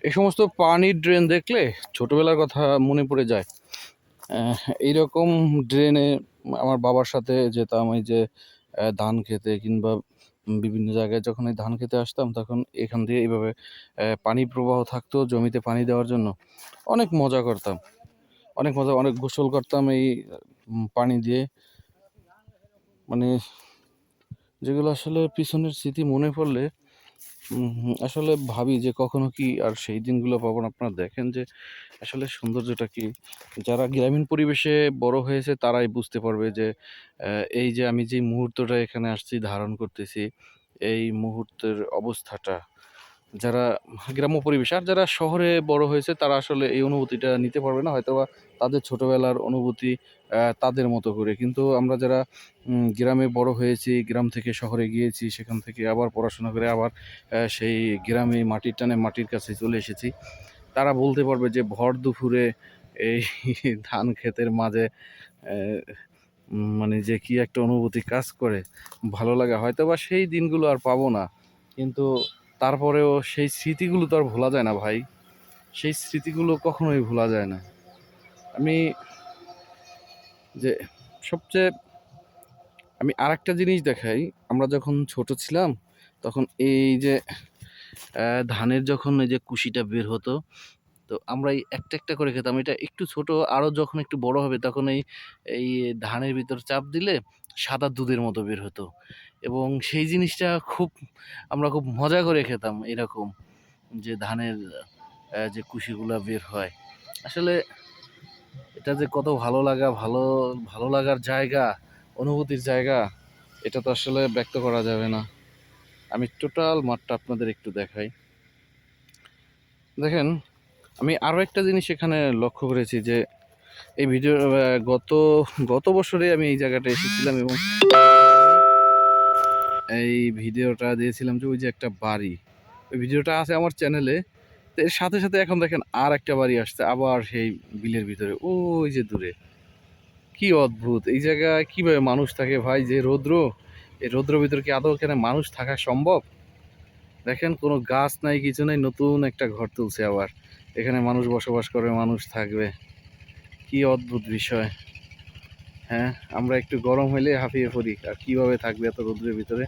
এই সমস্ত পানির ড্রেন দেখলে ছোটবেলার কথা মনে পড়ে যায়। এইরকম ড্রেনে আমার বাবার সাথে যেতাম, এই যে ধান খেতে কিংবা বিভিন্ন জায়গায় যখন এই ধান খেতে আসতাম, তখন এখান দিয়ে এইভাবে পানি প্রবাহ থাকতো জমিতে পানি দেওয়ার জন্য। অনেক মজা করতাম, অনেক মজা, অনেক গোসল করতাম এই পানি দিয়ে। মানে যেগুলো আসলে পিছনের স্মৃতি মনে পড়লে আসলে ভাবি যে কখনো কি আর সেই দিনগুলো পাবো না। আপনারা দেখেন যে আসলে সৌন্দর্যটা কি। যারা গ্রামীণ পরিবেশে বড় হয়েছে তারাই বুঝতে পারবে যে এই যে আমি যে মুহূর্তটা এখানে আসছি ধারণ করতেছি, এই মুহূর্তের অবস্থাটা, যারা গ্রাম্য পরিবেশ আর যারা শহরে বড় হয়েছে তারা আসলে এই অনুভূতিটা নিতে পারবে না, হয়তোবা তাদের ছোটবেলার অনুভূতি তাদের মতো করে। কিন্তু আমরা যারা গ্রামে বড় হয়েছি, গ্রাম থেকে শহরে গিয়েছি, সেখান থেকে আবার পড়াশোনা করে আবার সেই গ্রামে মাটির টানে মাটির কাছে চলে এসেছি, তারা বলতে পারবে যে ভর দুপুরে এই ধান ক্ষেতের মাঝে আহ, মানে যে কি একটা অনুভূতি কাজ করে, ভালো লাগে। হয়তোবা সেই দিনগুলো আর পাবো না, কিন্তু তারপরেও সেই স্মৃতিগুলো তো আর ভোলা যায় না ভাই। সেই স্মৃতিগুলো কখনোই ভোলা যায় না। আমি যে সবচেয়ে আমি আরেকটা জিনিস দেখাই, আমরা যখন ছোট ছিলাম তখন এই যে ধানের যখন এই যে কুশিটা বের হতো, তো আমরা এই একটা একটা করে খেতাম। এটা একটু ছোট, আরও যখন একটু বড় হবে তখন এই এই ধানের ভিতর চাপ দিলে সাদা দুধের মতো বের হতো, এবং সেই জিনিসটা খুব আমরা খুব মজা করে খেতাম। এরকম যে ধানের যে কুশিগুলা বের হয়, আসলে এটা যে কত ভালো লাগা, ভালো ভালো লাগার জায়গা, অনুভূতির জায়গা, এটা তো আসলে ব্যক্ত করা যাবে না। আমি টোটাল মাঠটা আপনাদের একটু দেখাই। দেখেন, আমি আরও একটা জিনিস এখানে লক্ষ্য করেছি যে এই ভিডিও গত গত বছরে আমি এই জায়গাটা এসেছিলাম, এবং এই ভিডিওটা দিয়েছিলাম যে ওই যে একটা বাড়ি, ওই ভিডিওটা আছে আমার চ্যানেলে। তো এর সাথে সাথে এখন দেখেন আর একটা বাড়ি আসছে আবার সেই বিলের ভিতরে, ওই যে দূরে। কি অদ্ভুত এই জায়গায়, কিভাবে মানুষ থাকে ভাই! যে রৌদ্র, এই রৌদ্রের ভিতরে কি আদৌ এখানে মানুষ থাকা সম্ভব? দেখেন, কোনো গাছ নাই, কিছু নাই, নতুন একটা ঘর তুলছে আবার, এখানে মানুষ বসবাস করবে, মানুষ থাকবে। কি অদ্ভুত বিষয়! হ্যাঁ, আমরা একটু গরম হইলে হাঁপিয়ে পড়ি, আর কিভাবে থাকবে এত রোদ্রের ভিতরে?